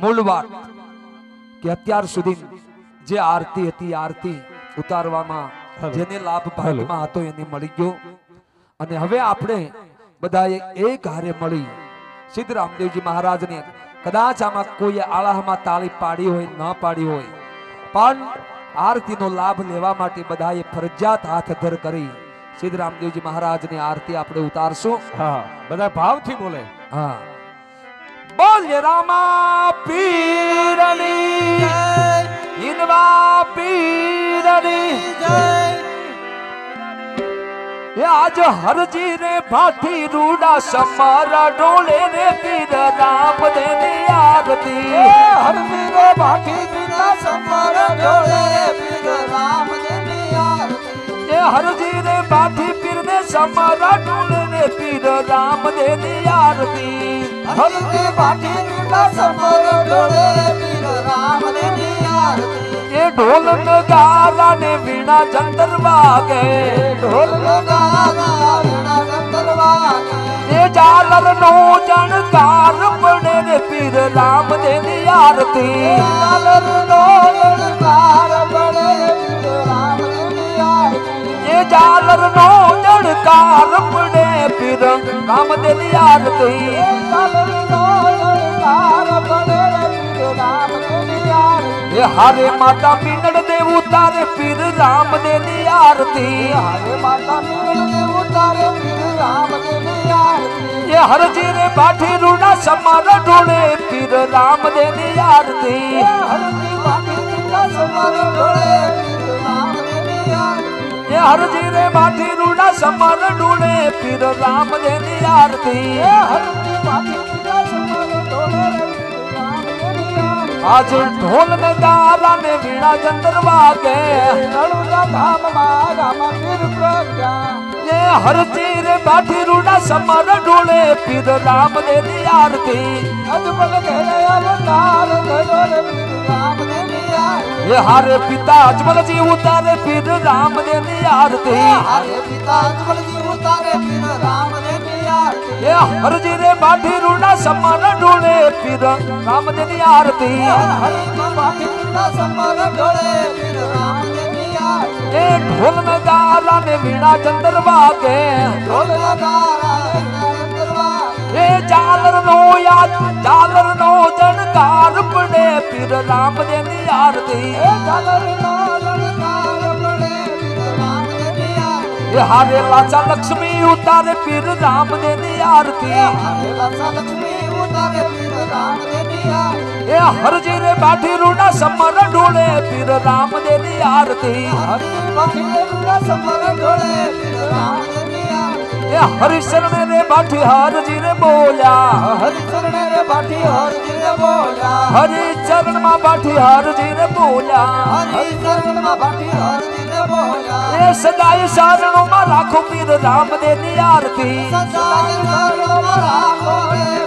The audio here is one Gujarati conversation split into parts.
मूल बात कि અત્યાર સુધી જે આરતી હતી આરતી ઉતારવામાં જેને લાભ ભાગમાં હતો એને મળી ગયો અને હવે આપણે બધાએ એક હારે મળી સિદ્ધ રામદેવજી મહારાજને કદાચ આમાં કોઈ આળામાં તાળી પાડી હોય ન પાડી હોય પણ આરતીનો લાભ લેવા માટે બધાએ ફરજિયાત હાથ ધર કરી સિદ્ધ રામદેવજી મહારાજની આરતી આપણે ઉતારશું હા બધા ભાવથી બોલે હા બોલ રાमा पीरनी हिंदवा पीरनी ये आज हरजी रे भाठी रूडा समारा डोले रे पीर राम देनी आरती हरजी रे भाठी रूडा समारा डोले रे पीर राम देनी आरती ये हरजी रे भाठी पीर ने समारा डोले रे पीर राम देनी आरती हरजी भाठी रूडा समारा डोले रे पीर राम देनी आरती ये ढोल नगारा ने वीणा जंतर वागे ढोल नगारा वीणा जंतर वागे ये जालर नो जनकार पड़े रे पीर राम देनी आरती जालर नो जनकार पड़े पीर राम देनी आरती ये जालर नो जनकार पड़े पीर राम देनी आरती जालर नो जनकार पड़े पीर राम देनी आरती ये हरे माता मीनड़ देव उतारे पीर राम देनी आरती हरे माता मीनड़ देव उतारे पीर राम देनी आरती ये हर जीरे बाठी रूड़ा समारा ढोले पीर राम देनी आरती हर जी बाठी रूड़ा समारा ढोले पीर राम देनी आरती ये हर जीरे बाठी रूड़ा समारा ढोले पीर राम देनी आरती हर जी बाठी रूड़ा समारा ढोले आज ढोल नगारा ने वीणा जंतर वागे नळुरा धाम में राम पीर प्रज्ञा ये हर चीर बाठी रूड़ा समर ढोले पीर राम देनी आरती अजमल घेरे अवतार ढोले पीर राम देनी आरती ये हरे पिता अजमल जी उतारे पीर राम देनी आरती हरे पिता अजमल जी उतारे पीर राम देनी आरती ये हर जीरे बाठी रूड़ा समर ढोले पीर राम देनी आरती ये ढोल नगारा ने वीणा चंदर वागे ये जालर नो याद जालर नो जनकार पड़े पीर राम देनी आरती ये हारे लाचा लक्ष्मी उतारे पीर राम देनी आरती ये हर जीरे बाठी रूड़ा समर ढोले पीर राम देनी आरती ये हरि शरण रे बाठी हर जीरे बोला हरि शरण रे बाठी हर जीरे बोला हरि चरण मा बाठी हर जीरे बोला हरि शरण मा बाठी हर जीरे बोला ये सदाई शरणों मा राखो पीर राम देनी आरती सदाई शरणों मा राखो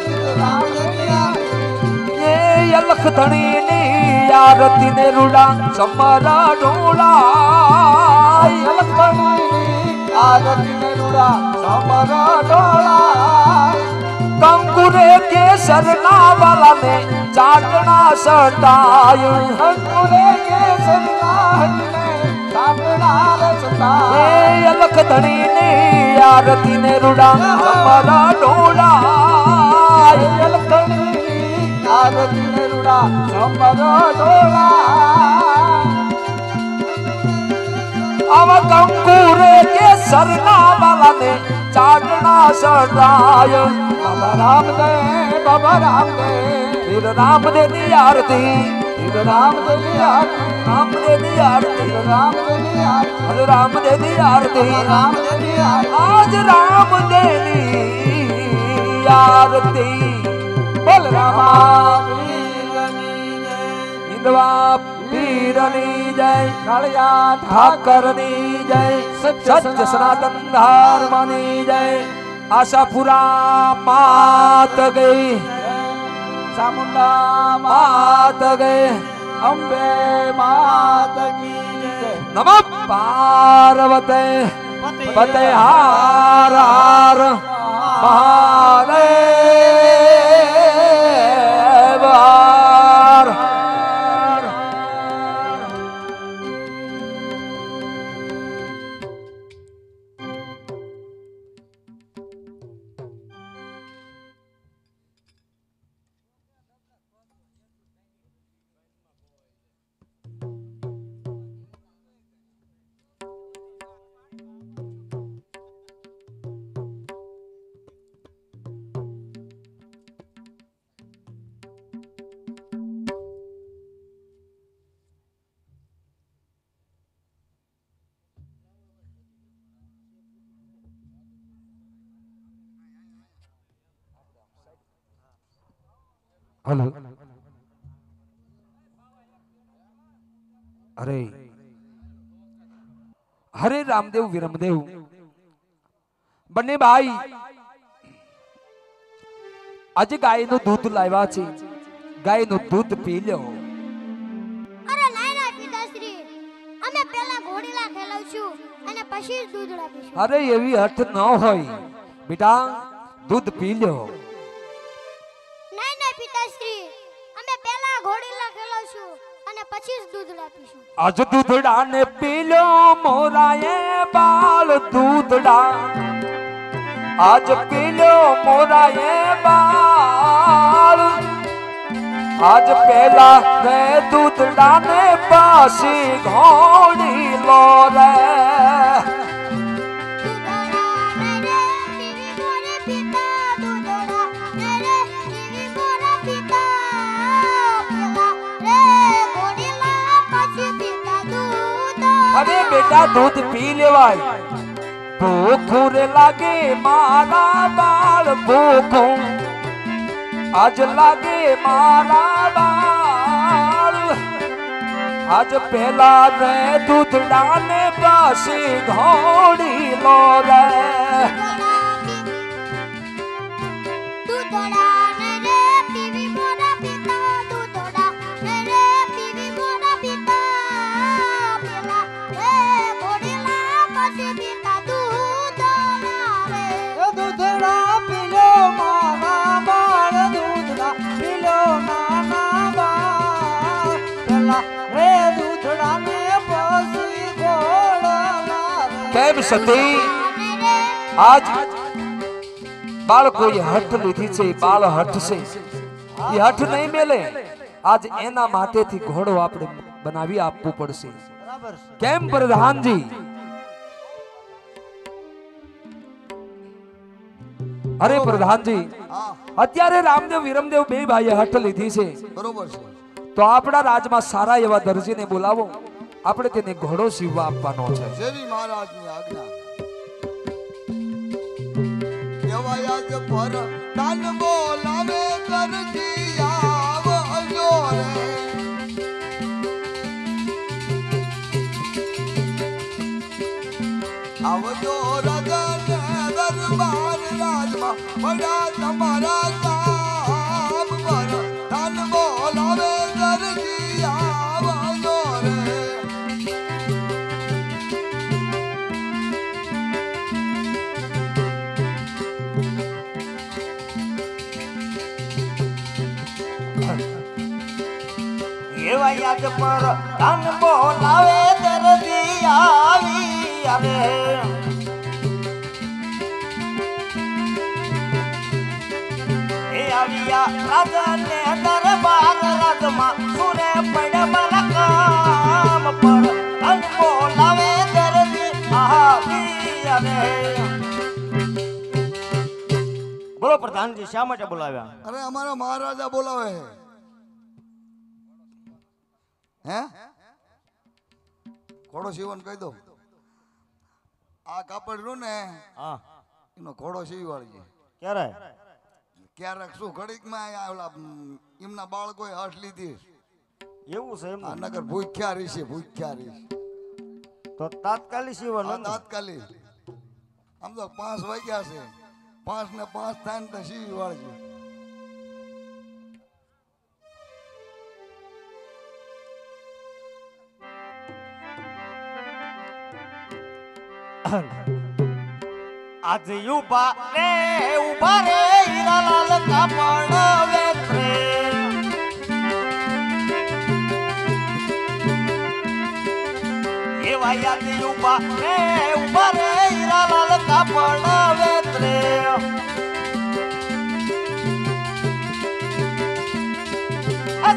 पीर राम देनी आरती ये अलख धनी नी आरती ने रूड़ा समारा ढोला अलख धनी नी आरती ने रूड़ा समारा ढोला कंकुरे के सरना वाला ने चाटना सटाय कंकुरे के सरना ने चाटना सटाय ये अलख धनी नी आरती ने रूड़ा समारा ढोला अलख धनी नी आरती ने रूड़ा समारा ढोला अब कंकुरे के सरना वाला ने चाटना सटाय बाबा राम दे बाबा राम दे पीर राम देनी आरती पीर राम देनी आरती राम देनी आरती राम देनी आरती आज राम देनी आरती राम देनी आरती आज राम देनी आरती बोल रामा हिंदवा पीरनी जय कालिया ठाकरनी जय सत्य सनातन धर्मनी जय आशापुरा मात गई चामुंडा मात गए अम्बे मात की जय नमः पार्वते पते हार हार महादेव હલો અરે હરે રામદેવ વિરમદેવ બંને ભાઈ આજે ગાયનું દૂધ લાવ્યા છે, ગાયનું દૂધ પી લો. અરે ના ના પિતાશ્રી, અમે પહેલા ઘોડીલા ખેલાવશું અને પછી જ દૂધ આપીશું. અરે એવી હઠ ન હોય બેટા, દૂધ પી લો. ના ના પિતાશ્રી, અમે પહેલા ઘોડીલા ખેલાવશું અને પછી જ દૂધ આપીશું. આજ દૂધડા ને પી લો મોરાએ બાળ દૂધડા, આજ પી લો મોરાએ બાળ, આજ પેલા રે દૂધડા ને પાસી ઘોડી લો રે. અરે બેટા દૂધ પી લેવાય, ભૂખું રે લાગે મારા બાળ ભૂખું, આજ લાગે મારા બાળ, આજ પેલા રે દૂધડા ને પાસી ઘોડી લો રે. કેમ સતી આજ બાળકોએ હઠ લીધી છે, બાળ હઠ છે, એ હઠ નહીં મેલે. આજ એના માટેથી ઘોડો આપણે બનાવી આપવું પડશે. કેમ પ્રધાનજી? અરે પ્રધાનજી, અત્યારે રામદેવ વિરમદેવ બે ભાઈએ હઠ લીધી છે, બરોબર છે. તો આપણા રાજમાં સારા એવા દરજીને બોલાવો, આપણે તેને ઘોડો સીવવા આપવાનો છે. જેવી મહારાજની આજ્ઞા. કેવાય આજ પર દાન બોલાવે કરજી આવજો રે. આવજો રાજા દરબાર રાજમાં બડા તમારા કામ પર દાન બોલાવે કરજી આવજો રે. એવા યાદ પર ધન બોલાવે દરજી આવી આવે. એ આવ્યા રાજાને દરબાર રાજમાં સુરે પડે મારા કામ પર ધન બોલાવે દરજી આવી આવે. બોલો પ્રધાનજી, શા માટે બોલાવ્યા? અરે અમારા મહારાજા બોલાવે હે. ઘોડો સીવન કહી દો. આ કાપડ રહ્યું ને હા, એનો ઘોડો સીવી વાળીએ. ક્યારે? ક્યારેક શું ઘડીકમાં ઓલા એમના બાળકોએ હઠ લીધી. એવું છે એમ? આ નગર ભૂખ્યા રહીશે, ભૂખ્યા રહીશે. તો તાત્કાલિક સીવવાનું. તાત્કાલિક આમ તો 5 વાગ્યા છે, 5 ને 5 થાય ને તો સીવી વાળીએ. આજ ઉભા રે હીરાલાલ કાપડ વેત્રે. એવા યાદ ઉભા રે હીરાલાલ કાપડ વેત્રે.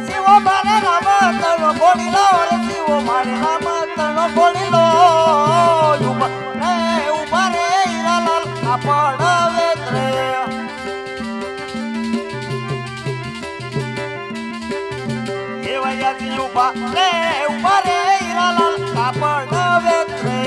શિવો મારે રામ તનો બોલી લો, શિવો મારે રામ તનો બોલી લો. ઉભા રે હીરાલાલ કાપડ વેત્રે. એવા યાદ ઉભા રે હીરાલાલ કાપડ વેત્રે.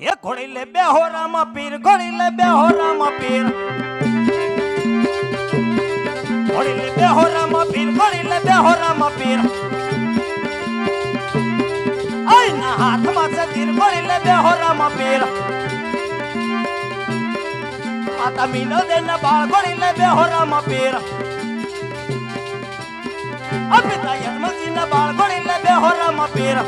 એ ઘોડી લે બેહો રામ પીર ઘોડી લે બેહો રામ પીર ઘોડી લે બેહો રામ પીર ઘોડી લે બેહો રામ પીર આઈ ના હાથમાં છે તીર ઘોડી લે બેહો રામ પીર માતા મીનો દે ના બાળ ઘોડી લે બેહો રામ પીર અપિતા યજમાનજી ના બાળ ઘોડી લે બેહો રામ પીર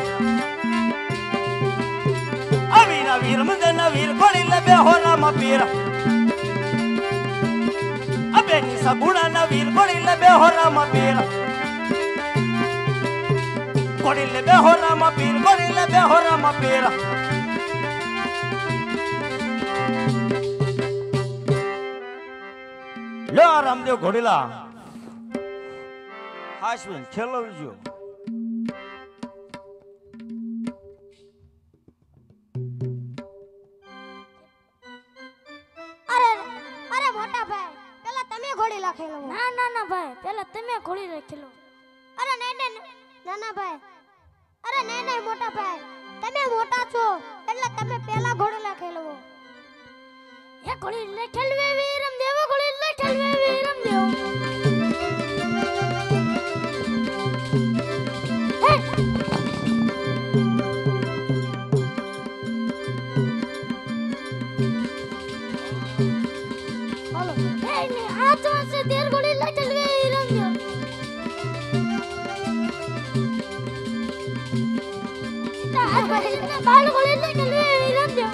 અવીરા વીર મંદન વીર ઘોડી લે બેહો રામ પીર અબેની સગુણા ના વીર ઘોડી લે બેહો રામ પીર ઘોડી લે બેહો રામ પીર ઘોડી લે બેહો રામ પીર લો રામદેવ ઘોડીલા હાશવીન ખેલવજો અરે મોટા ભાઈ પેલા તમે ઘોડી લખેલો ના ના ના ભાઈ પેલા તમે ઘોડી લખેલો અરે નહીં નહીં નાના ભાઈ અરે નહીં નહીં મોટા ભાઈ તમે મોટા છો એટલે તમે પેલા ઘોડી લખેલો એ ઘોડી લખેલવે વીરમ દેવ ઘોડી લખેલવે વીરમ દેવ હાલો એ ને આ તો સે દેર ઘોડી લખેલવે વીરમ દેવ તા ઘોડી ના બાલ ઘોડી લખેલવે વીરમ દેવ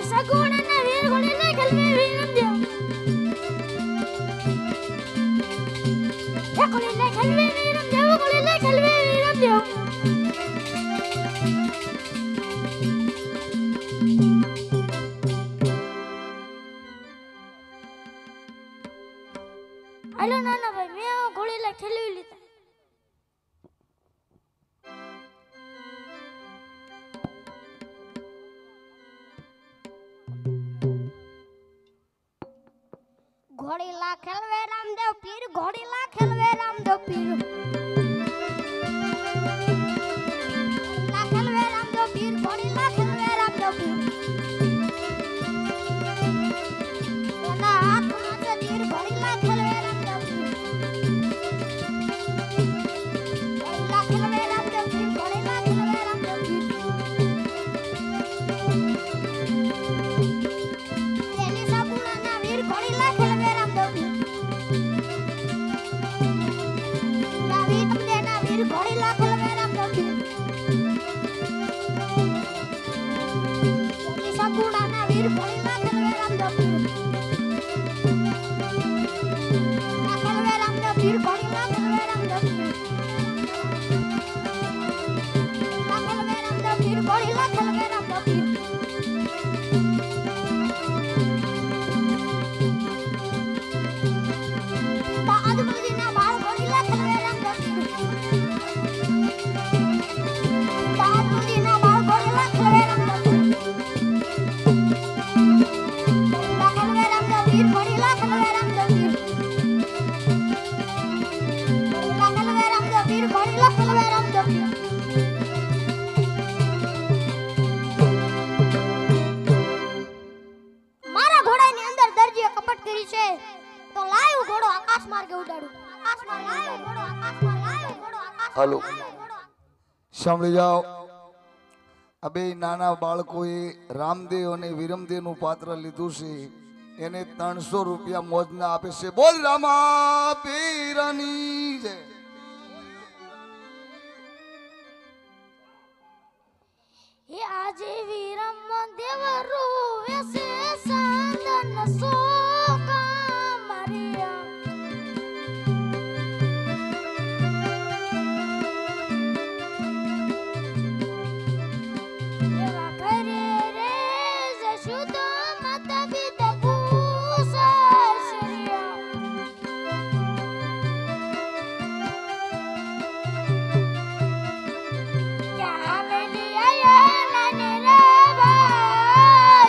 સગુણા ના વીર ઘોડી લખેલવે વીરમ દેવ એ ઘોડી લખેલવે વીરમ દેવ ઘોડી લખેલવે વીરમ દેવ હાલો નાના ભાઈ મેં ઘોડી લખેલવી લીધા ઘોડી લાખેલવે રામદેવ પીર ઘોડી લાખેલવે રામદેવ પીર લાખેલવે રામદેવ પીર ઘોડી લાખેલવે રામદેવ પીર એના હાથમાં છે તીર ઘોડી લાખેલવે રામદેવ પીર લાખેલવે રામદેવ પીર ઘોડી લાખેલવે રામદેવ પીર એની સાબુના વીર ઘોડી લાખેલવે રામદેવ પીર વીર તમદેના વીર ઘોડી લાખેલવે રામદેવ પીર એની સાબુના વીર ઘોડી લાખેલવે રામદેવ પીર લાખેલવે રામદેવ પીર ઘોડી લાખેલવે રામદેવ પીર લાખેલવે રામદેવ પીર ઘોડી લાખેલવે રામદેવ પીર તા અદમજીના બાળ ઘોડી લાખેલવે રામદેવ પીર તા અદમજીના બાળ ઘોડી લાખેલવે રામદેવ પીર લાખેલવે રામદેવ પીર ઘોડી લાખેલવે રામદેવ પીર લાખેલવે રામદેવ પીર ઘોડી લાખેલવે રામદેવ પીર મારા ઘોડાની અંદર દરજીએ કપટ કરી છે તો લાયો ઘોડો આકાશ માર્ગે ઉડાડું આકાશ માર્ગે લાયો ઘોડો આકાશ માર્ગે લાયો ઘોડો આકાશ હાલો સાંભળી જાઓ આ બે નાના બાળકોએ રામદેવ અને વિરમદેવનું પાત્ર લીધું છે એને 300 રૂપિયા મોજના આપે છે બોલ રામા પીરની જય હે આજે વીરમ દેવ રોવે છે સાંદન સોકા મારિયા એવા કરે રે જશુદ માતા પિતા પૂસા શ્રીયા ક્યાં મેલી આયા નાને રે બા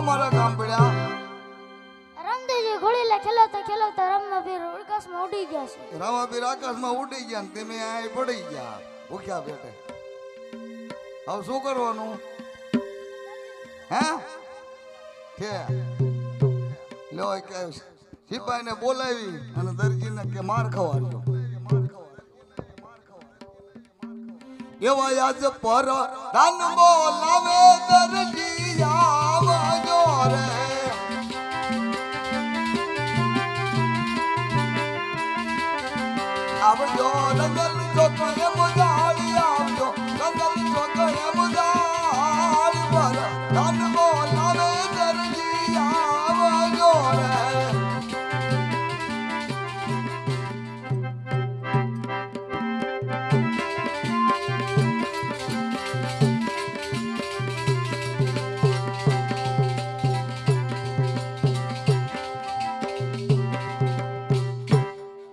મારા કામ પડ્યા રામદેવજી ઘોડી લે ખેલવતા ખેલવતા રામનાભીર આકાશમાં ઉડી ગયા છે. રામાબીર આકાશમાં ઉડી ગયા ને તમે અહીં પડી ગયા ભૂખ્યા પેટે. હવે શું કરવાનું હે કે લો કે સિપાહીને બોલાવી અને દરજીને કે માર ખવાડજો. એવા યાદ પર દાન બોલાવે દરજી આવજો રે. આવજો રંગલ ચોકડે મુજાડી આવજો રંગલ ચોકડે મુજાડી પર દાન બોલાવે દરજી આવજો રે.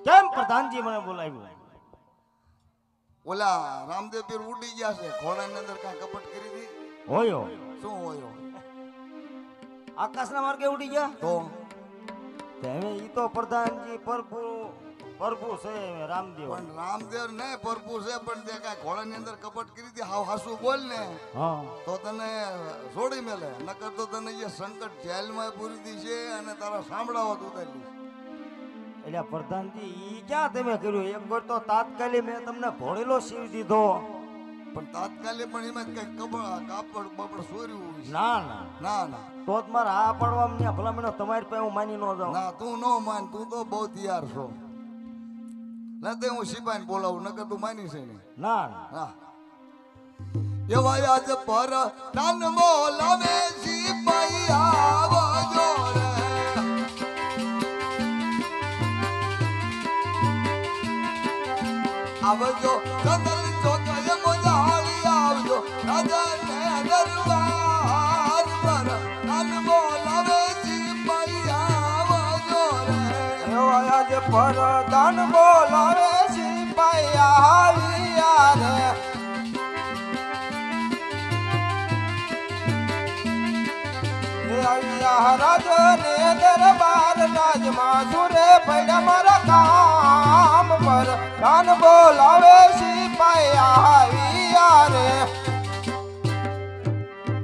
કેમ પ્રધાનજી મને બોલાવ્યું? ઓલા રામદેવ પીર ઉડી ગયા છે ઘોડાની અંદર કાંઈ કપટ કરી હતી. હોયો શું હોય આકાશના માર્ગે ઉડી ગયા તો હવે ઈ તો પ્રધાનજી પ્રભુ છે રામદેવ. પણ રામદેવ ને પરપુ છે પણ તે કાંઈ ઘોડાની અંદર કપટ કરી હતી. હાવ હાસુ બોલ ને હા તો તને છોડી મેલે નકર તો તને જે સંકટ જેલમાં પૂરી દી છે અને તારા સાંભળાવત ઉતારી છે. એટલે પ્રધાનજી ઈ ક્યાં તમે કર્યું? એક વાર તો તાત્કાલિક મેં તમને ભોળેલો શિવ દીધો. પણ તાત્કાલિક પણ એમાં કઈ કાપડ બાપડ સોર્યું હોય છે. ના ના ના ના તો જ મારે આ પડવા મને ભલામણો તમારી પાસે હું માની ન જાઉં. ના તું નો માન તું તો બહુ તૈયાર છો. નથી હું સિપાહીને બોલાવું નકર તું માની છે ને. ના ના હા એવા યાદ પર દાન બોલાવે સિપાહી આવજો રે. આવજો કંદલ ચોકડે મોજાળી આવજો રાજાને દરબાર પર દાન બોલાવે સિપાહી આવજો રે. આજ પર દાન બોલાવે સિપાહી આવ્યા રે. રાજ ને દરબાર રાજમાં સુરે પડ્યા મારા કામ પર દાન બોલાવે સિપાહી આવ્યા રે.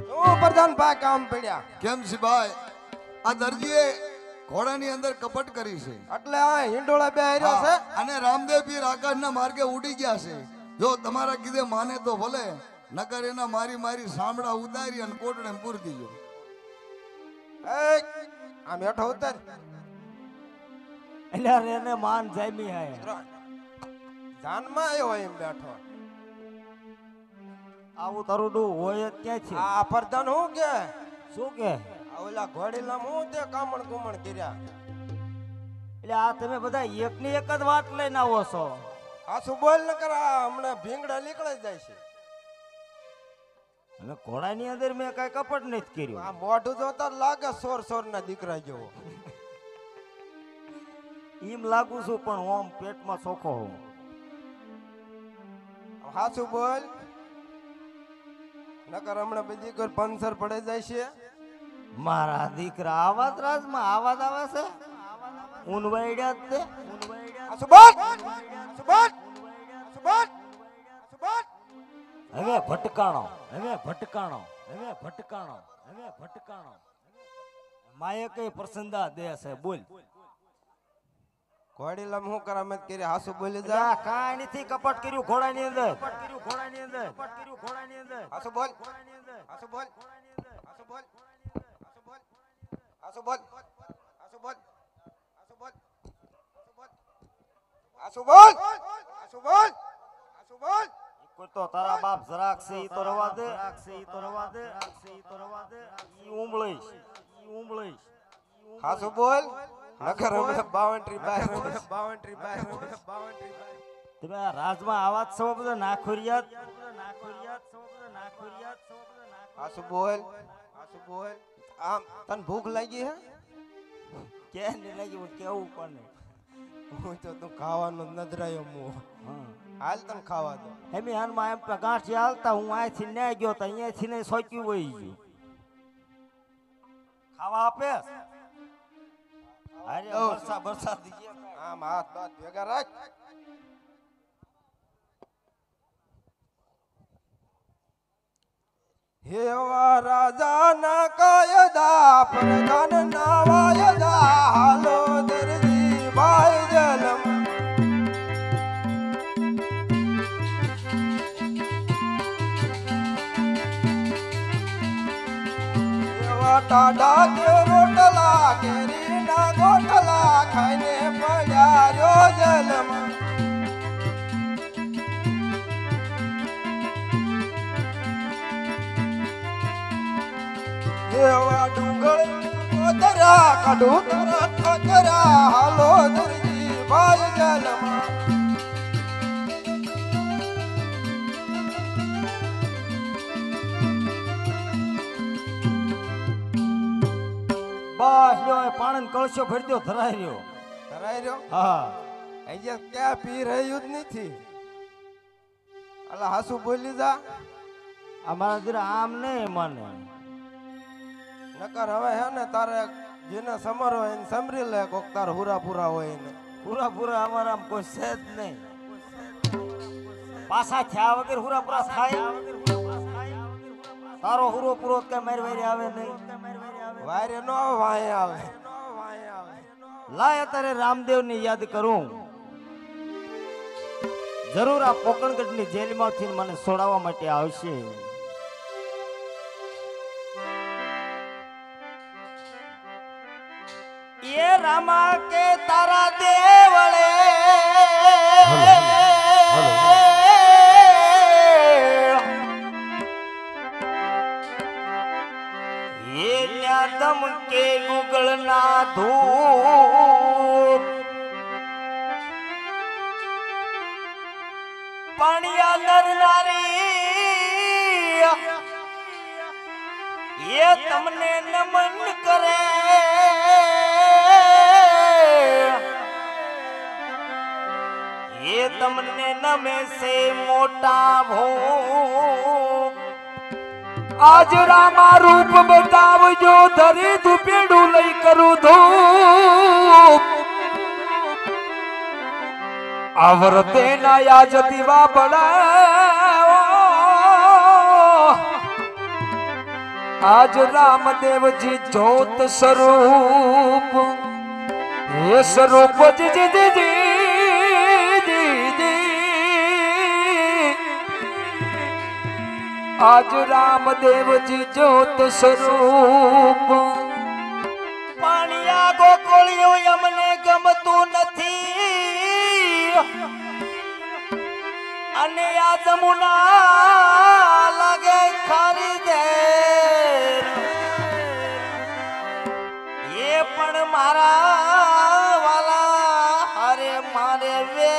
શું પ્રધાન ભાઈ કામ પડ્યા? કેમ સિપાઈ આ દરજીએ ઘોડાની અંદર કપટ કરી છે એટલે આ હિંડોળા બે હાર્યો છે. અને રામદેવ પીર આકાશના માર્ગે ઉડી ગયા છે. જો તમારા કીધે માને તો ભલે નકર એના મારી મારી સાંભળા ઉતારી અને કોટડે પૂરી દીજો. આ બેઠો ઉતર એટલે એને માન જામી હે જાનમાં આવ્યો એમ બેઠો. આવું તરુડું હોય જ ક્યાં છે? આ પ્રધાન હું કે શું કે ઓલા ઘોડીલા હું તે કામણ કુમણ કર્યા. એટલે આ તમે બધા એકની એક જ વાત લઈને આવો છો. આ શું બોલ ન કરા હમણાં ભીંગડા નીકળે જાય છે. હવે ઘોડાની અંદર મેં કઈ કપટ નથી કર્યું. આ મોઢું જોતા લાગે સોર ના દીકરા જેવો. એમ લાગુ છું પણ ઓમ પેટમાં ચોખ્ખો હું. હાચું બોલ નકર હમણાં બધી કોઈ પંચર પડે જાય છે. મારા દીકરા આવાજ રાજમાં આવાજ આવે છે. ઊનવાડ્યા જ તે સુબોધ સુબોધ સુબોધ સુબોધ. હવે ભટકાણો હવે ભટકાણો હવે ભટકાણો હવે ભટકાણો. માએ કઈ પ્રસન્નતા દે છે બોલ. ઘોડીલા હું કરામત કરી હાસુ બોલી જા. કાઈ નથી કપટ કર્યું ઘોડાની અંદર. કપટ કર્યું ઘોડાની અંદર. કપટ કર્યું ઘોડાની અંદર. હાસુ બોલ ઘોડાની અંદર. હાસુ બોલ હાસુ બોલ હાસુ બોલ હાસુ બોલ હાસુ બોલ હાસુ બોલ હાસુ બોલ હાસુ બોલ. કોઈ તો તારા બાપ જરાક છે ઈ તો રવા દે. ઈ તો રવા દે. ઈ તો રવા દે. ઈ ઉમળઈશ ઈ ઉમળઈશ. હાસુ બોલ નકર હમણાં બાવન્ટ્રી બાય બાવન્ટ્રી બાય બાવન્ટ્રી બાય. તમે આ રાજમાં આવાજ છો બધા નાખોરિયાત નાખોરિયાત છો બધા નાખોરિયાત છો બધા નાખ. હાસુ બોલ હાસુ બોલ. આમ તને ભૂખ લાગી હે? કે નહીં લાગી હું કેવું પણ હું તો તું ખાવાનો નજરાયો મો. હાલ તને ખાવા દો. એમી હાનમાં એમ ગાંઠી હાલતા હું અહીંથી ન્યા ગયો તો અહીંયાથી ને સોચ્યું વહી ગયું. ખાવા આપે અરે વરસાદ દીજે આમ હાથ બાથ ભેગા રાખ. હેવા રાજાના કાયદા પ્રધાનના વાયદા હાલો દરજી ભાઈ જલમ. એવા ટાઢા કે રોટલા કેરીના ગોટલા ખાઈને પડ્યા રહ્યો જલમ. એવા ડુંગર કોતરા કાઢું તરત કોતરા હાલો દરજી ભાઈ જલમાં. બસ લ્યો એ પાણી કળશો ભરી દો ધરાઈ રહ્યો. ધરાઈ રહ્યો. હા અહીંયા ક્યાં પી રહ્યું જ નથી. અલા હાસુ બોલી જા. અમારા જરા આમ નહીં મને નકર હવે હે ને તારે જેને સમર હોય એને સમરી લે. કોક તાર હુરા પૂરા હોય ને. પૂરા પૂરા અમારા આમ કોઈ છે જ નહીં. પાછા થયા વગર હુરા પૂરા થાય. તારો હુરો પૂરો કઈ મારી વારી આવે નહીં. વાયરે નો આવે વાય આવે. લાય અત્યારે રામદેવ ની યાદ કરું. જરૂર આ પોકણગઢ ની જેલમાંથી મને છોડાવવા માટે આવશે. ये रामा के तारा देवले ये न्यादम के गुगल ना धूप पानिया नर नारी ये तमने नमन करे ये तमने नमे से मोटा भो आज रामा रूप बतावजो धरी धुपेडू लई करू धूप आवरते ना याज दीवा बड़ा आज रामदेव जी ज्योत स्वरूप ये स्वरूप जी जी जी जी आज रामदेव जी ज्योत स्वरूप पानिया गोकुळियो यमने गमतु नथी अने आ जमुना लागे खारी दे ये पण मारा वाला हरे मारे वे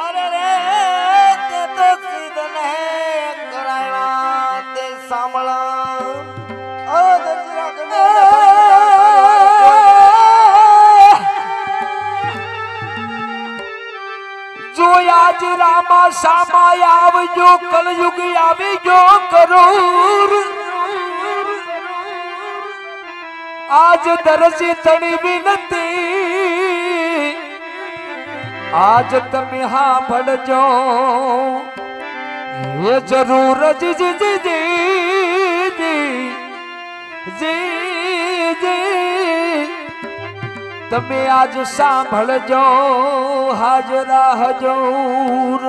अरे रे ते तो सीधन है कराया ते सामला ઓ દરજીરા કને जो आज रामा सामा आवजो कलयुग आवी जो करूर आज दरसी तणी विनती आज तमे हाँ भड़जो ये जरूर जी जी जी जी जी जी તમે આજ સાંભળજો હાજરા હજૂર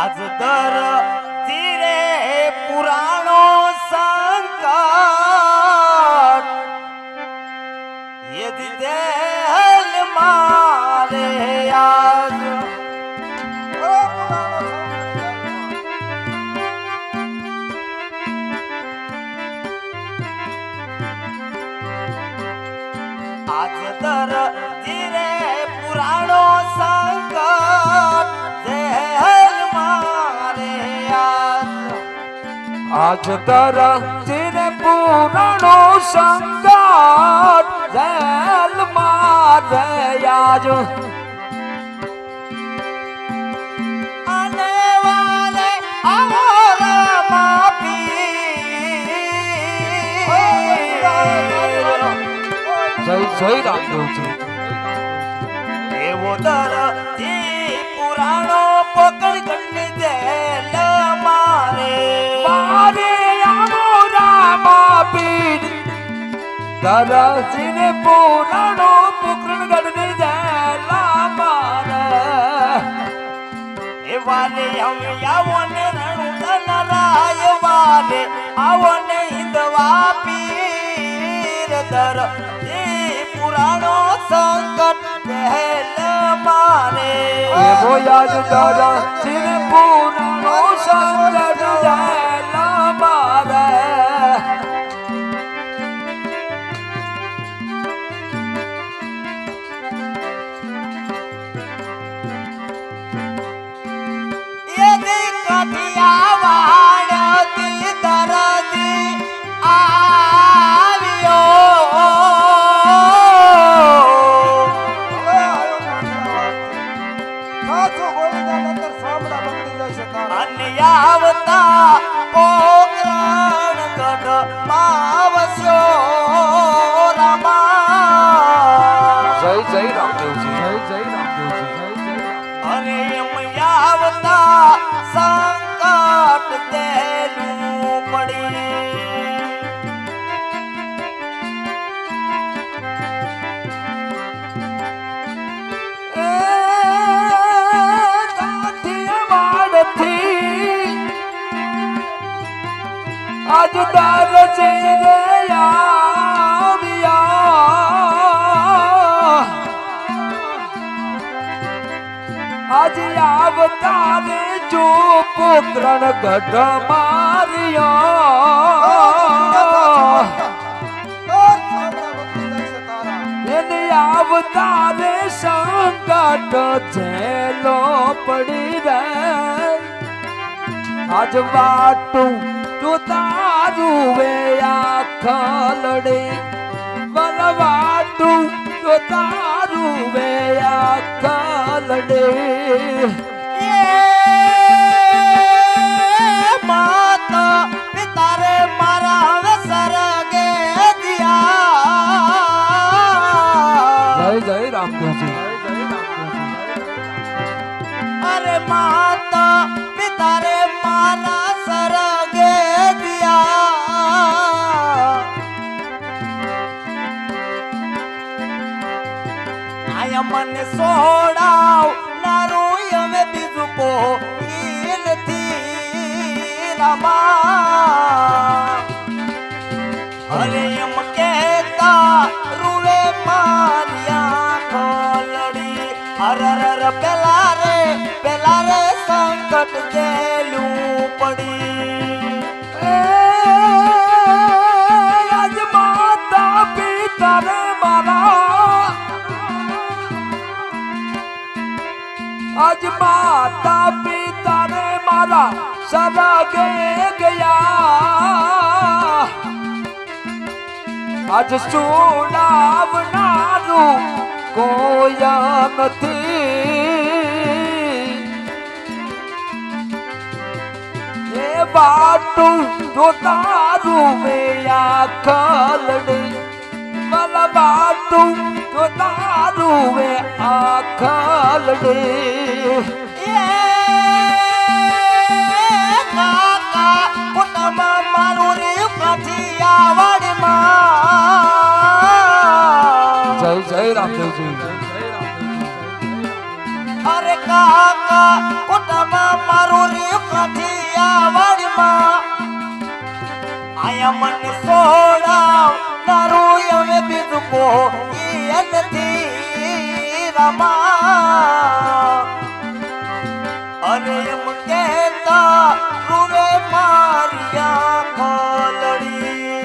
आज दर धीरे पुराणो संकट यदि देहल मारे आज आज दर धीरे पुराणो संकट देहल मारे आज આજ તર ચિરે પુરાણો સંગાત જેલ મારે આજ જય રામદેવજી એવો દરજી પુરાણો પકડ ગણને જેલ મારે મારે આવો રામા પીર દરજીને પુરાણો પકડ ગણને જેલ મારે એ વાલે આવને રણુદન રાય વાલે આવને હિંદવા પીર દરજી પુરાણો સંકટ જેલ મારે એવો યાદ દરજીને પુરાણો સંકટ જેલ મારે કાઠિયાવાડથી દરજી આવ્યો હવે આયો સાચું બોલી જા નકર સાંભળા બગડી જશે તારા અને આવતા પોકરણ ગઢ માવસ્યો રામા જય જય રામદેવજી જય જય રામદેવજી જય જય અને એમ આવતા સંકટ દેલું પડી આજ દરજી રે આવ્યા આજ આવતા રે જો પુત્રણ ગઢ માર્યા એને આવતા રે સંકટ જેલો પડી રે આજ વાટું જો તારું વે આખલડે વલવાટું જો તારું વે આખલડે માતા પિતા રે મારા હવે સરગે દિયા જય જય રામદેવજી અરે માતા પિતા રે મારા સરગે દિયા આયા મને સોડાવ નારું હવે બીજું કો નથી રામા અરે એમ કહેતા રૂવે મારિયા ખોલડી અરર પેલા રે સંકટ જેલું પડી આજ માતા પિતા રે મારા આજ માતા પિતા રે મારા સરગે ગયા આજ સુડાવનારું કોઈ નથી એ બાટું જો તારું મેં આખલડી મલ બાટું જો તારું મેં આખલડી કાકા કુટુંબ મારું રે કાઠિયાવાડમાં જય જય રામદેવજી અરે કાકા કુટુંબ મારું રે કાઠિયાવાડમાં આયા મન સોડાવ તારું હવે બીજું કો નથી રામા અરે એમ કહેતા રૂવે મારિયા ખોલડી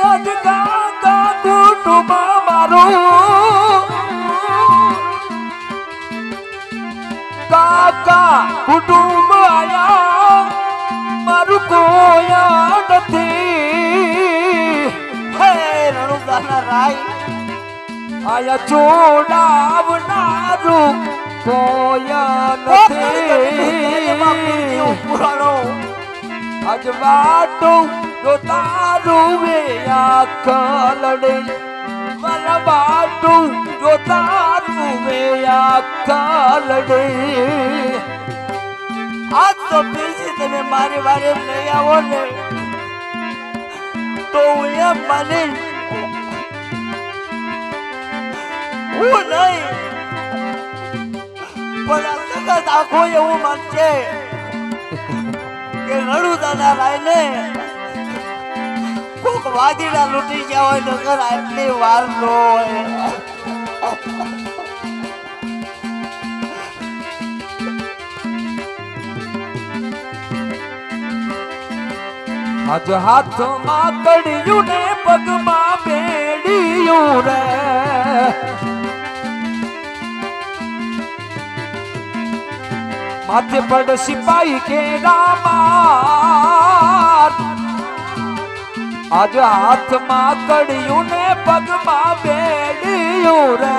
આજ કાકા કુટુંબ મારું કાકા કુટુંબ આયા મારું કોયા નથી હે રણુદાના રાય આયા ચોડાવનારું કોયા નથી પુરાણો આજ વાટું જો તારું વે આખલડે વરવાડું જો તારું વે આખલડે આજ તો પીરજી તમે મારી વારે લઈ આવો ને તો હું એમ માની હું નહીં પણ આ જગત આખો એવું માનશે કે રણુદાના રાયને કોક વાદીડા લૂંટી ગયા હોય નગર આટલી વાર ન હોય આજ હાથમાં કડિયું ને પગમાં બેડિયું રે માથે પડ સિપાહી કે રામાર આજ હાથમાં કડિયું ને પગમાં બેડિયું રે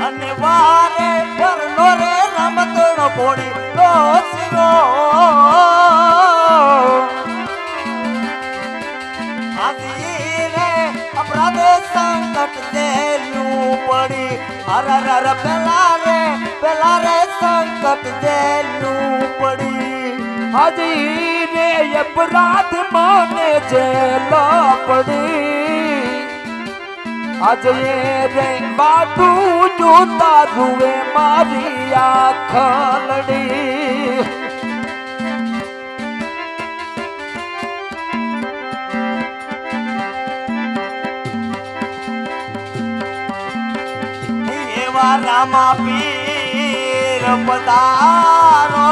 અને વારે પરનો રે રમતનો કોડી રોસીનો આજી રે અપરાધ સંકટ દેલું પડી હર પેલા રે સંકટ દેલું પડી હજી રે અપરાધ મને જેલ પડી આજે રે બાટું જોતા રૂવે મારી આખલડી એવા રામા પીર પધારો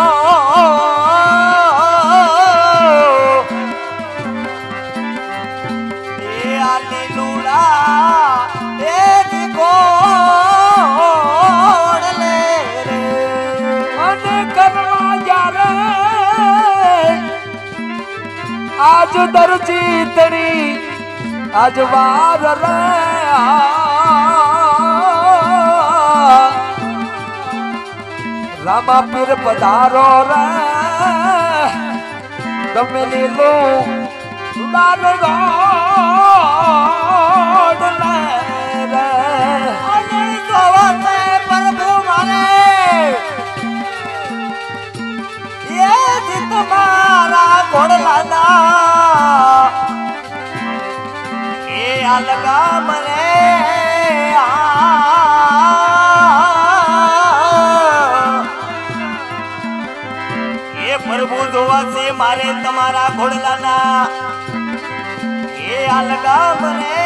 આજ દરજી તણી આજ વાર રે રામા પીર પધારો રે તમે લીલો લાલ ગોડ લે રે અને જોવા પ્રભુ મારે એ જ તમારા ઘોડલાના એ અલગા મરે એ પ્રભુ જોવા છે મારે તમારા ઘોડલાના એ અલગા મરે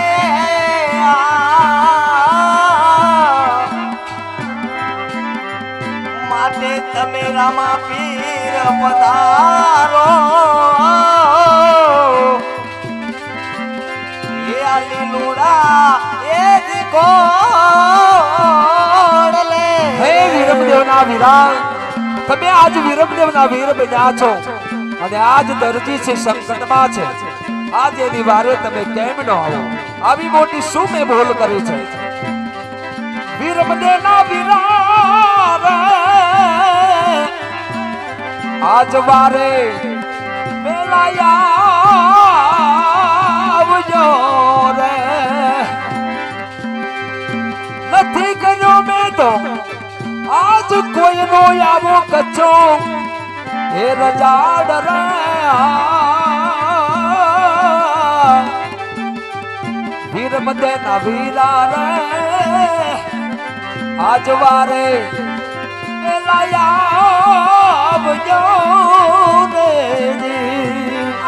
માટે તમે રામા પીર પધારો એ આલી લુડા એ કોડ લે હે વીરમદેવના વીરા તમે આજ વીરમદેવના વીર બન્યા છો અને આજ દરજી છે સંકટમાં છે આજ એની વારે તમે કેમ ન આવો આવી મોટી શું મેં ભૂલ કરી છે વીરમદેવના વીરા આજ વારે આવજો રે નથી કર્યો મેં તો આજ કોઈનો આવો કચ્છો હે રજાડ રે વીરમદેવના વીરા રે આજ વારે આવજો રે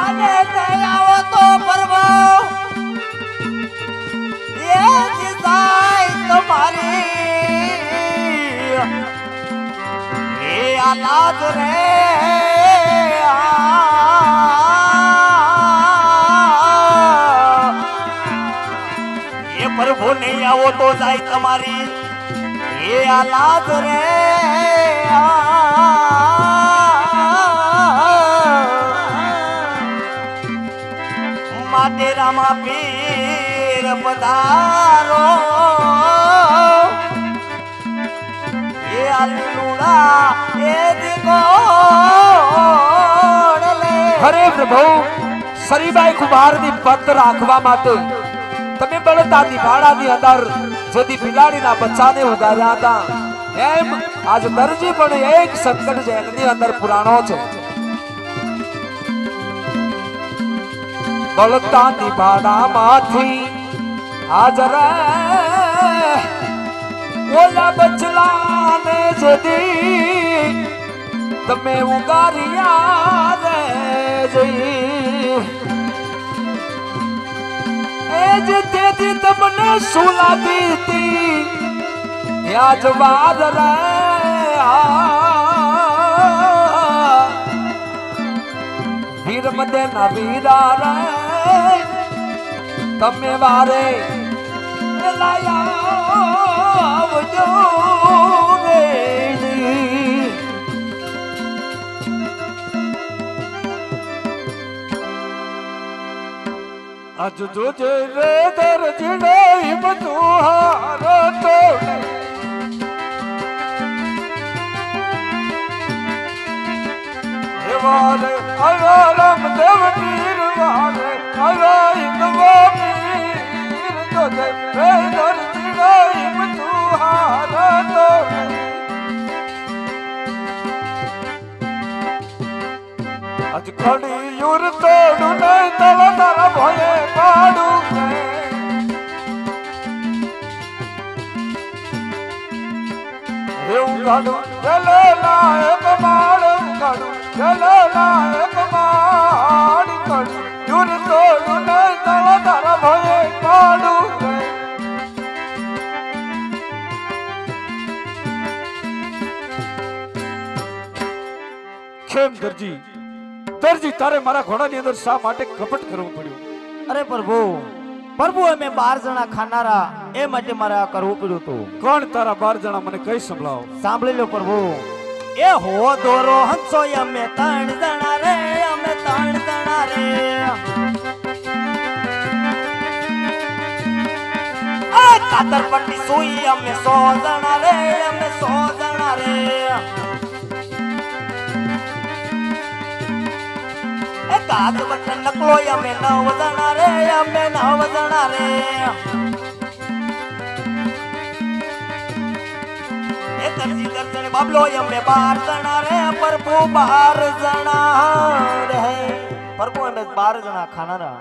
અને આવો તો પરવો એ જીતાય તમારી એ આલાદ રે આવો તો જાય તમારી એ આ લાજ રે માટે રામા પીર પધારો એ આલુડા એ દીકો હરે પ્રભુ સરીબાઈ કુમારની પત રાખવા માટે તમે બળતાની ભાડાની અંદર જેથી બિલાડીના બચ્ચાને ઉગાર્યા હતા એમ આજ દરજી પણ એક સંકટ જેલની અંદર પુરાણો છે. બળતાની ભાડામાંથી હાજર ઓલા બચલાને જેથી તમે ઉગાર્યા રે જઈ એ જ તેથી તમને સુલા દીધી યાજ વાર રે વીર મદે ના વીરા રે તમે વારે લાયા આવજો રે આજ જોજે રે દરજીડે બધું હારો તો વારે આયા રામદેવ પીર વારે આયા ઇંદવા પીર જોજે રે દરજીડે બધું હારો તો આજ ખડી યુર તોડું નહીં તવા તારા ભોયે પાડું એવું કાઢું ચલે લાયક માડું કાઢું ચલે લાયક માડી કાઢું યુર તોડું નહીં તવા તારા ભોયે પાડું કેમ દરજી દરજી તારે મારા ઘોડાની અંદર શા માટે કપટ કરવું પડ્યું? અરે પ્રભુ પ્રભુ અમે 12 જણા ખાનારા એ માટે મારે આ કરવું પડ્યું હતું. કોણ તારા 12 જણા મને કઈ સંભળાવો. સાંભળી લો પ્રભુ એ હો દોરો હંસો અમે 3 જણા રે અમે 3 જણા રે આ કાતર પટ્ટી સુઈ અમે 100 જણા રે અમે 100 જણા રે કાત બટન નકલો અમે 9 જણા રે અમે 9 જણા રે એ દરજી દર્શન બાબલો અમે 12 જણા રે પ્રભુ 12 જણા રે પ્રભુ અમે 12 જણા ખાનારા.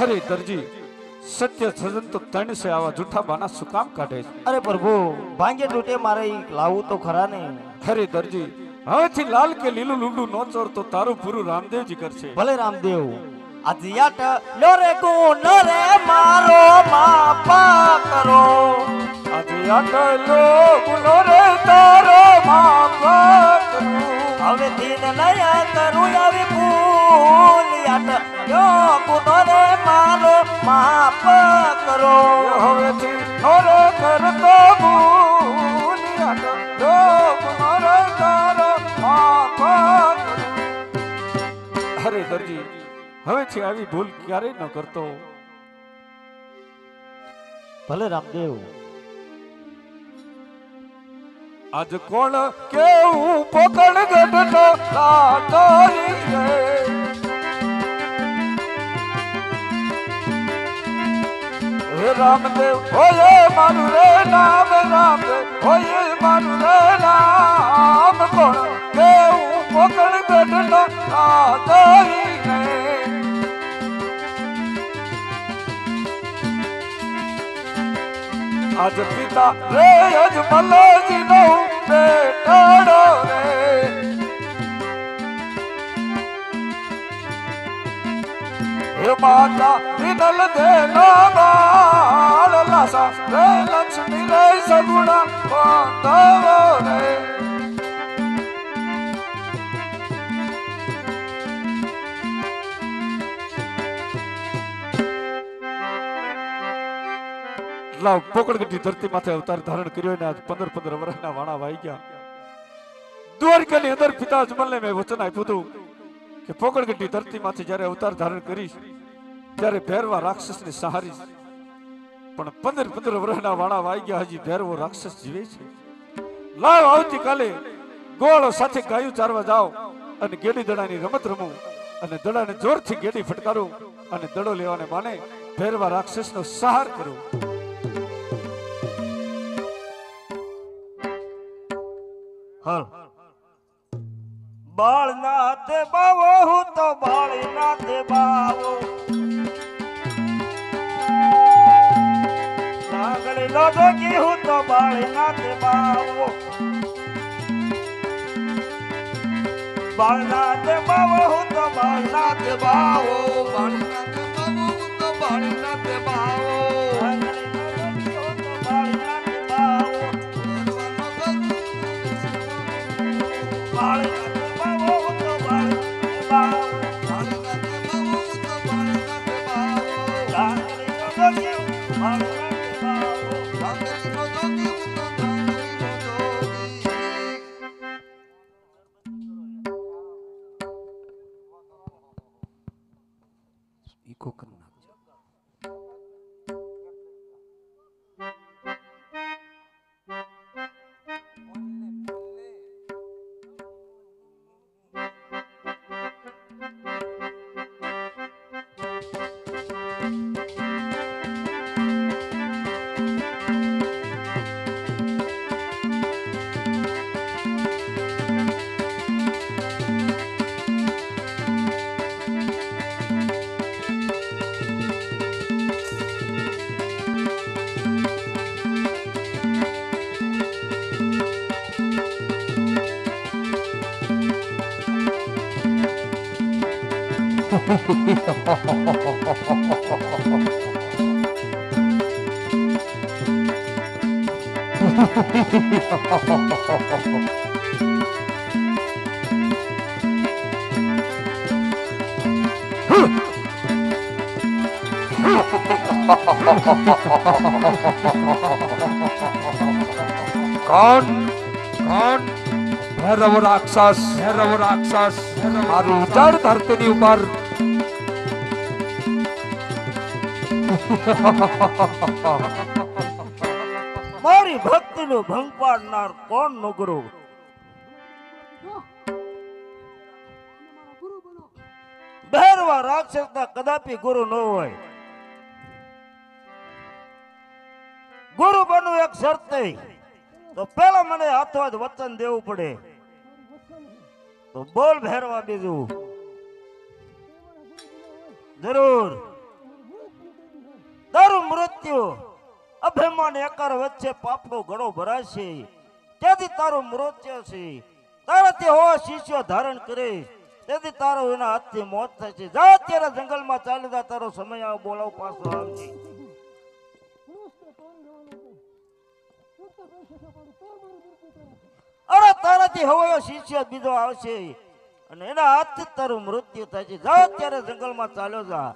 અરે દરજી સત્ય સજન તો 3 છે આવા જૂઠા બાના શું કામ કાઢે છે? અરે પ્રભુ ભાંગે તૂટે મારે લાવું તો ખરા ને. અરે દરજી હવેથી લાલ કે લીલું લૂંડું નો ચોર તો તારું પૂરું રામદેવજી કરશે. ભલે રામદેવ અજિયાટ લો રે ગુણ રે મારો માપા કરો અજિયાટ લો ગુણ રે તારો માપા કરો હવે દિન નયા કરું આવી ભૂલિયાટ લો ગુણ રે મારો માપા કરો હવેથી નોરે કરતો ભૂલિયાટ લો ગુણ રે તારો માપા કરો. અરે દરજી હવેથી આવી ભૂલ ક્યારેય ન કરતો. ભલે રામદેવ આજ કોણ કેવું પોકળ ગઢનો લાટોરી રે હે રામદેવ ઓયે મારું રે નામ રામદેવ ઓયે મારું રે નામ કોણ કેવું પોકળ ગઢનો લાટોરી રે આજ પિતા રે આજ મલ્લાજી નો બેટાડો રે હે માતા વિનલ દે બાળ લાસા રે લક્ષ્મી રે સગુણા બાંધવો રે લાવ પોકળગઢની ધરતી માથે અવતાર ધારણ કર્યો ને આજ 15 વર્ષના વાણા વાઈ ગયા. દ્વારકાની અંદર પિતા અજમલને મેં વચન આપ્યું હતું કે પોકળગઢની ધરતી માથે જ્યારે અવતાર ધારણ કરીશ ત્યારે ભેરવા રાક્ષસને સહારીશ. પણ 15 વર્ષના વાણા વાઈ ગયા, હજી ભેરવો રાક્ષસ જીવે છે. લાવ આવતીકાલે ગોળો સાથે ગાયું ચારવા જાઓ અને ગેડી દડાની રમત રમો અને દડાને જોરથી ગેડી ફટકારો અને દડો લેવાને માને ભેરવા રાક્ષસનો સહાર કરો. હાલ બાળનાથે બાવો હું તો બાળનાથે બાવો નાગળી નો જોગી હું તો બાળનાથે બાવો બાળનાથે બાવો હું તો બાળનાથે બાવો બાળનાથે બાવો હું તો બાળનાથે બાવો નાગળી નો જોગી હું તો બાળનાથે બાવો બાળનાથે બાવો હું તો બાળનાથે બાવો બાળનાથે બાવો હું તો બાળનાથે બાવો નાગળી નો જોગી હું તો બાળનાથે બાવો ડાંગરીનો જોગી હું તો ડાંગરીનો જોગી. ઈકો કરી નાખજો. કોણ કોણ ભૈરવ રાક્ષસ મારું ઉજાડ ધરતીની ઉપર મારી ભક્તિનો ભંગ પાડનાર કોણ નો ગુરુ ભૈરવા રાક્ષસના કદાપી ગુરુ ન હોય. ગુરુ બનવું એક શરતે તો પેલા મને હાથો વચન દેવું પડે. તો બોલ ભૈરવા બીજું જરૂર તારું મૃત્યુ અભિમાન એકાર વચ્ચે પાપનો ઘડો ભરાશે તેથી તારું મૃત્યુ છે. તારાથી હો શિષ્યો ધારણ કરે તેથી તારો એના હાથથી મોત થશે. જા અત્યારે જંગલમાં ચાલી જા, તારો સમય આવ બોલાવ પાછો આવજે. અરે તારાથી હવાયો શિષ્ય બીજો આવશે અને એના હાથથી તારું મૃત્યુ થાય છે. જા અત્યારે જંગલમાં ચાલ્યો જા.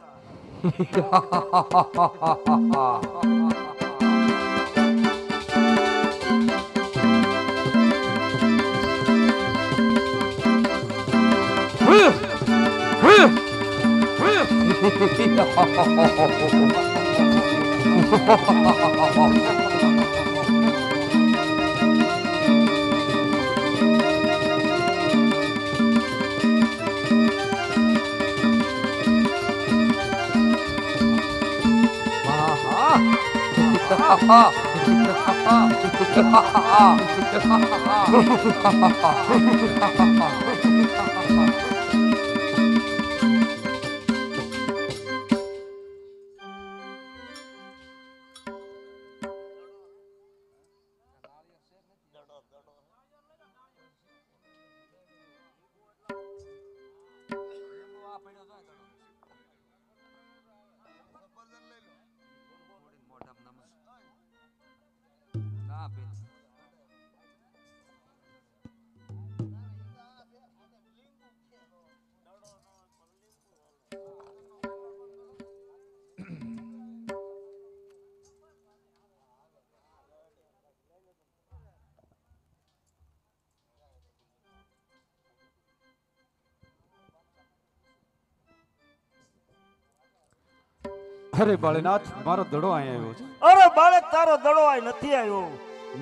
અરે બાળનાથ મારો દડો અહીંયા આવ્યો છે. અરે બાળક તારો દડો આય નથી આવ્યો.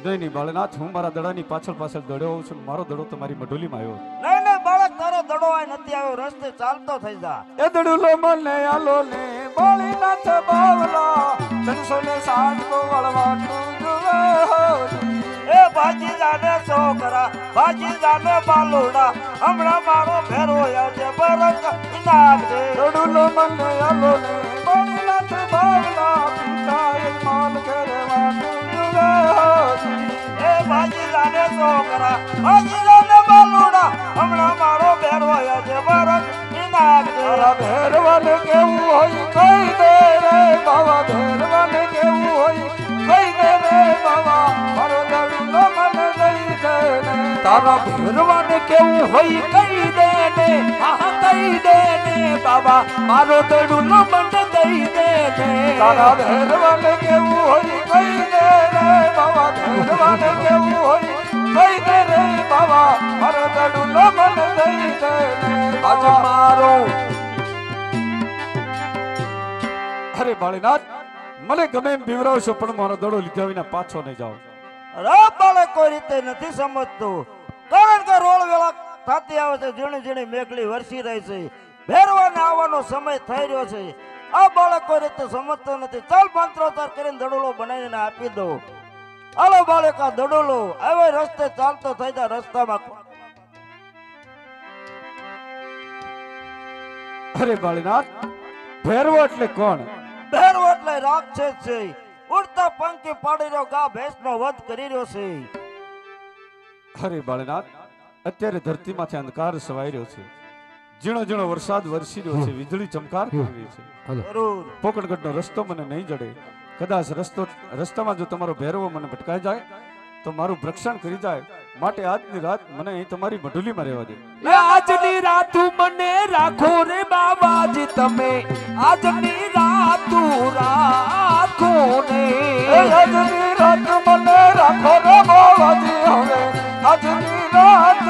નહીં બાળનાથ, હું મારા દડાની પાછળ પાછળ દડ્યો હોઉં છું. મારો દડો તમારી મઢુલીમાં આવ્યો. નહીં બાળક તારો દડો આય નથી આવ્યો. રસ્તે ચાલતો થઈ જા. એ દડુલો મને આલો ને બાળનાથ બાવલા તનસો ને સાંજકો વળવાનું જુએ હોલી. એ ભાજી જાને છોકરા ભાજી જાને બાલુડા હમણાં મારો ભેરો આવજે બરક નાખજે. દડુલો મને આલો ને બાળનાથ બાવલા પિતાએ માલ ઘરવાનું જુએ હોલી. એ ભાજી જાને છોકરા ભાજી જાને બાલુડા હમણાં મારો ભેરો આવજે બરક નાખજે. તારા ભેરવાને કેવું હોય કઈ દે રે બાવા, ભેરવાને કેવું હોય કઈ દે રે બાવા, મારો દડુલો મને દઈ દે ને. તારા ભેરવાને કેવું હોય કહી દે ને, હા કહી દે ને બાબા, મારો દડુલો મને દઈ દે ને. તારા ભેરવાને કેવું હોય કઈ દે રે બાવા, ભેરવાને કેવું હોય કઈ દે રે બાવા, મારો દડુલો મને દઈ દે ને. આજ મારો અરે બાળીનાથ, મને ગમે એમ બીવરાવશો પણ મારો દડો લીધા વિના પાછો નહીં જાઓ. અરે બાળક કોઈ રીતે નથી સમજતું. કારણ કે રોળ વેળા થતી આવે છે, ઝીણી ઝીણી મેઘલી વરસી રહી છે, ભેરવાને આવવાનો સમય થઈ રહ્યો છે. આ બાળક કોઈ રીતે સમજતો નથી. ચાલ પાંત્રોતાર કરીને દડોલો બનાવીને આપી દો. હાલો બાળક, આ દડોલો આવ્યો રસ્તે ચાલતો થઈ જાય. રસ્તામાં અરે બાળીનાથ, ભેરવો એટલે કોણ? ભેરવો એટલે રાક્ષસ છે. ઉડતા પંખી પાડી રહ્યો, ગા ભેંસનો વધ કરી રહ્યો છે. અરે બાળનાથ, અત્યારે ધરતીમાંથી અંધકાર સવાઈ રહ્યો છે. ઝીણો ઝીણો વરસાદ વરસી રહ્યો છે, વીજળી ચમકાર કરી રહી છે. જરૂર પોકણગઢનો રસ્તો મને નહીં જડે. કદાચ રસ્તામાં જો તમારો ભેરવો મને ભટકાઈ જાય તો મારું ભક્ષણ કરી જાય. માટે આજની રાત મને અહીં તમારી મઢુલીમાં રહેવા દે. એ આજની રાતું મને રાખો રે બાબાજી તમે, આજની રાતું રાખો ને. આજની રાત મને રાખો રે બાબાજી, હવે આજની રાત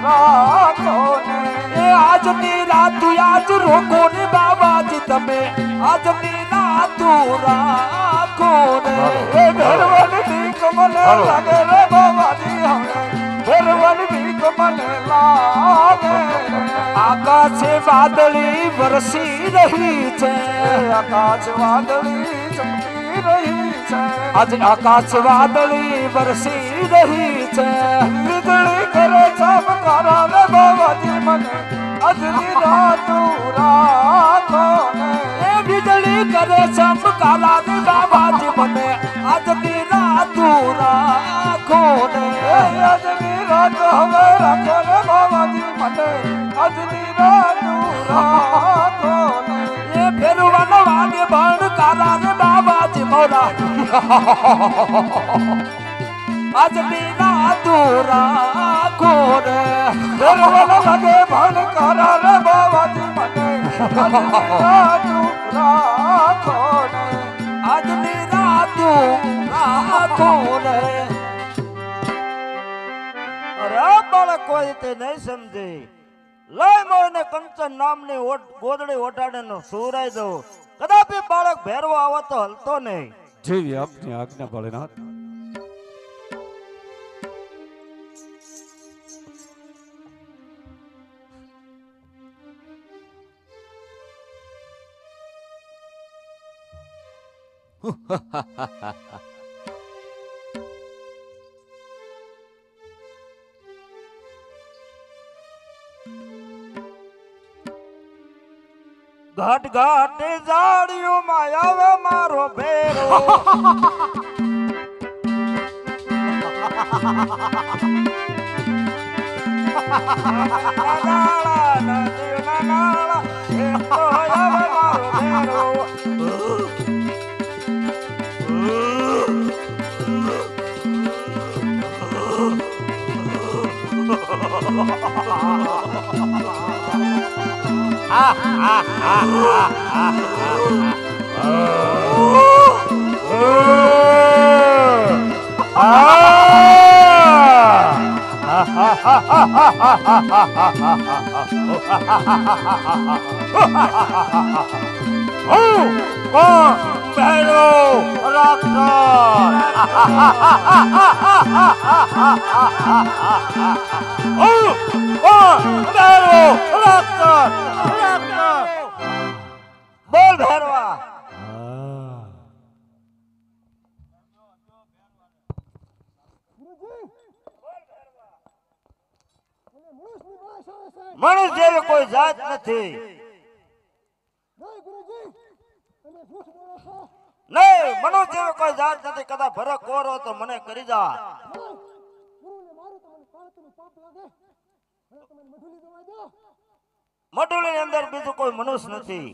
રાખો ને. એ આજની રાતું આજ રોકો ને બાબાજી તમે, આજની રાતું રાખો ને. એ ભેરવાની બીક મને લાગે રે બાબાજી, હવે ભેરવાની બીક મને લાગે. આકાશે વાદળી વરસી રહી છે, આકાશ વાદળી ચમકી રહી છે. આજ આકાશ વાદળી વરસી રહી છે. વીજળી કરે ચમકારા રે બાબાજી, મને આજની રાત રાખો ને. એ વીજળી કરે ચમકારા રે બાબાજી, મને આજની રાતું રાખો ને. આજની રાત હવે રાખો રે બાબાજી, મને આજની રાત રાખો ને. એ ફેરવાનો વાગે ભણકારા રે બાબાજી મોરા, આજની રાતું રાખો ને. ફેરવાનો લાગે ભણકારા રે બાબાજી, મને આજની રાત રાખો ને. આજની રાતું રાખો ને. અરે આ બાળક કોઈ રીતે નહીં સમજે. લઈ મોને કંચન નામની ગોદડી ઓઢાડીને સુરાઈ દો. કદાપી બાળક ભેરવો આવો તો હલતો નહીં. જેવી આપની આજ્ઞા બાળનાથ. ઘાટ ઘાટ જાડિયોમાં આવે મારો ભેરો. નાના નદીના નાળા, એ તો આવે મારો ભેરો. હું કોણ ભેરો રાક્ષસ હું કોણ ભેરો રાક્ષસ બોલ ભેરવા મનુષ્ય જેવી કોઈ જાત નથી નહીં મનુષ્ય જેવી કોઈ જાત નથી કદાચ ફરક કોરો તો મને કરી જા મઢુલી ની અંદર બીજું કોઈ મનુષ્ય નથી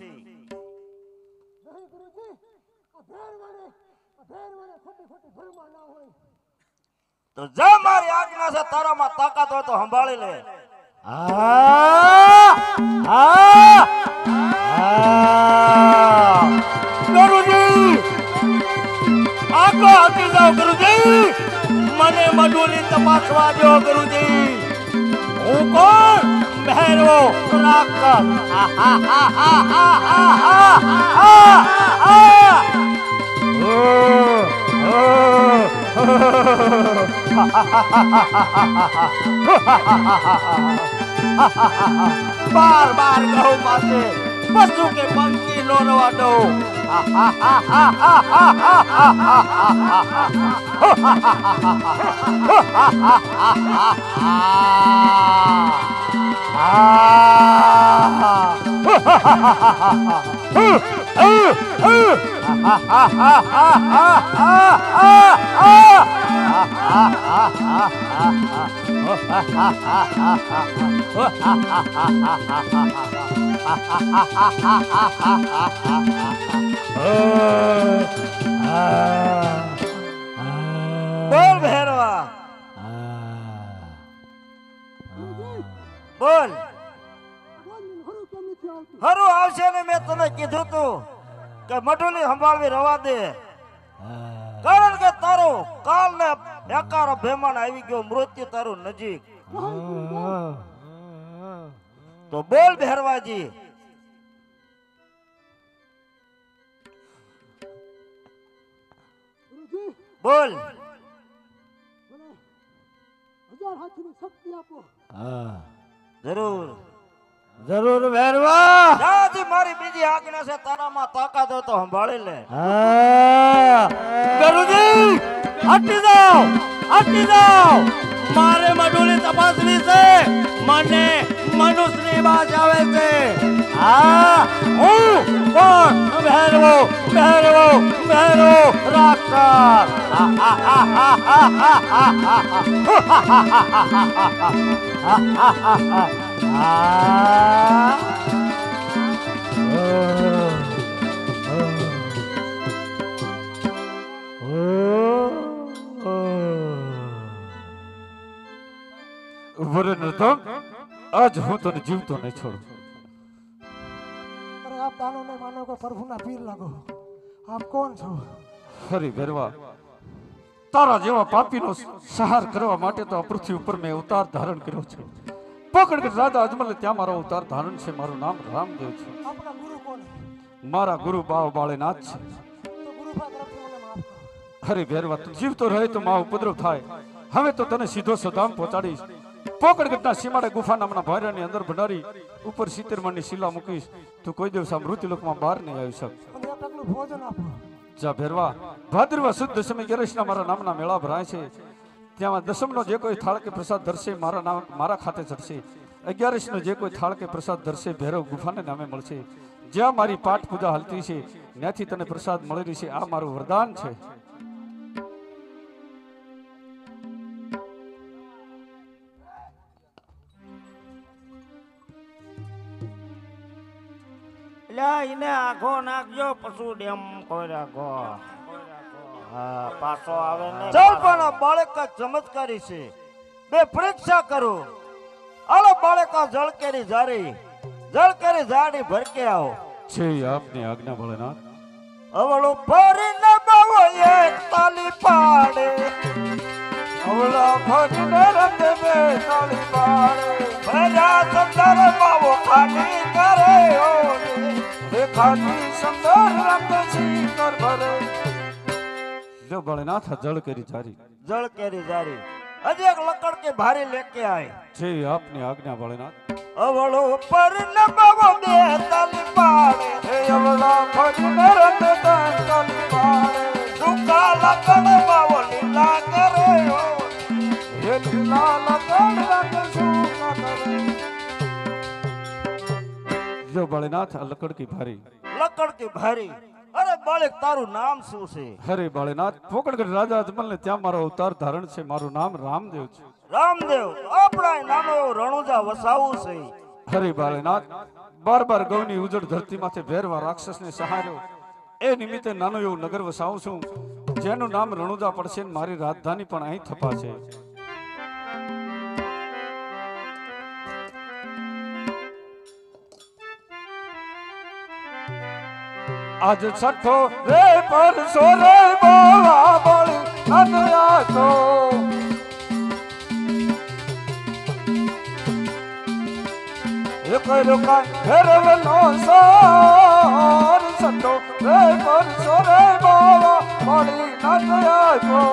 તો જા મારી આજ્ઞા છે તારામાં તાકાત હોય તો સંભાળી લે ગુરુજી આગો હાથી જાઓ ગુરુજી મને મઢુલી તપાસવા દો ગુરુજી હું કોણ ભેરવો बार बार कहूं मासे पशु के पंक्ति नो रवा दो बोल भैरवा बोल हरु आवशे ने मैं तने कीधुं तू के मढुली संभाळवी रवा दे कारण के तारो काल ने बेकार बेमान આવી ગયો મૃત્યુ તારું નજીક તો બોલ ભેરવાજી બોલ જરૂર જરૂર ભેરવા દાદી મારી બીજી આજ્ઞા છે તારામાં તાકાત હોય તો સંભાળી લે ગુરુજી હટી જાઓ મારે મઢુલી તપાસવી છે મને મનુષ્યની બાજ આવે છે હું કોણ ભેરવો વરે નરતમ આજ હું તને જીવતો નહીં છોડું अरे आप दानों ने मानो को प्रभु ना पीर लगो आप कौन छो હરી ભેરવા તારા જેવા પાપીનો સહાર કરવા માટે તો આ પૃથ્વી ઉપર મેં અવતાર ધારણ કર્યો છે પકડ કે રાજા અજમલ ત્યાં મારો અવતાર ધારણ છે મારું નામ રામદેવ છે आपका गुरु कौन है મારા ગુરુ બાવ બાળેનાથ છે तो गुरु का तरफ से મને माफ करो હરી ભેરવા તું જીવતો રહે તો માં ઉપદ્રવ થાય હવે તો તને સીધો સદામ પહોંચાડીશ પોકડગઢના સીમાડે ગુફા નામના ભાર્યાની અંદર ભંડારી ઉપર 70 મણની શિલા મૂકીશ તું કોઈ દિવસ આ મૃત્યુલોકમાં બહાર નહીં આવી શક મને એક ટકનું ભોજન આપો જા ભેરવા ભાદરવા સુદ દશમી ગેરસના મારા નામના મેળા ભરાય છે ત્યાં દશમનો જે કોઈ થાળ કે પ્રસાદ ધરશે મારા ખાતે ચડશે 11નો જે કોઈ થાળ કે પ્રસાદ ધરશે ભૈરવ ગુફાને નામે મળશે જ્યાં મારી પાઠ પૂજા હાલતી છે ત્યાંથી તને પ્રસાદ મળી રહેશે આ મારું વરદાન છે એને આખો નાખજો પશુ ડેમ કોઈ રાખો હા પાછો આવે ને ચાલ પણ આ બાળક ચમત્કારી છે બે પરીક્ષા કરો આલો બાળક જળકેરી જાડી ભરકે આવો છે આપની આજ્ઞા ભોળેનાથ અવળો ભરીને બાવો એક તાલી પાડે અવળો ભરીને રંગ બે તાલી પાડે ભર્યા ચંદર બાવો ખાલી કરે ઓ દેખાતી સુંદર રંગ છીનર ભરે જો ભોળેનાથ જળ કરી જારી જળ કેરી જારી હજી એક લકડ કે ભારી લેકે આય જે આપની આજ્ઞા ભોળેનાથ અવળો પર નબવો બે તાલી પાડે હે અવળા ફરીને રંગ તાલી પાડે સુકા લકડ બાવો લીલા કરે હે લીલા લગન રંગ સૂકા કરે જો ભોળેનાથ લકડ કી ભારી લકડ કે ભારી અરે બાળક તારું નામ શું છે હરે ભોળેનાથ પોકણગઢ રાજા અજમલને ત્યાં મારો અવતાર ધારણ છે મારું નામ રામદેવ છે રામદેવ આપણા નાનો એવો રણુજા વસાવું છે હરે ભોળેનાથ બાર બાર ગૌની ઉજળ ધરતીમાંથી ભેરવા રાક્ષસને સહાર્યો એ નિમિત્તે નાનું એવું નગર વસાવું છું જેનું નામ રણુજા પડશે ને મારી રાજધાની પણ અહીં થપાશે આજ છઠ્ઠો રે પરસો રે બોવા બોલી નદયા તો એક રોકા ફેરવનો સોર છઠ્ઠો રે પરસો રે બોવા બોલી નદયા તો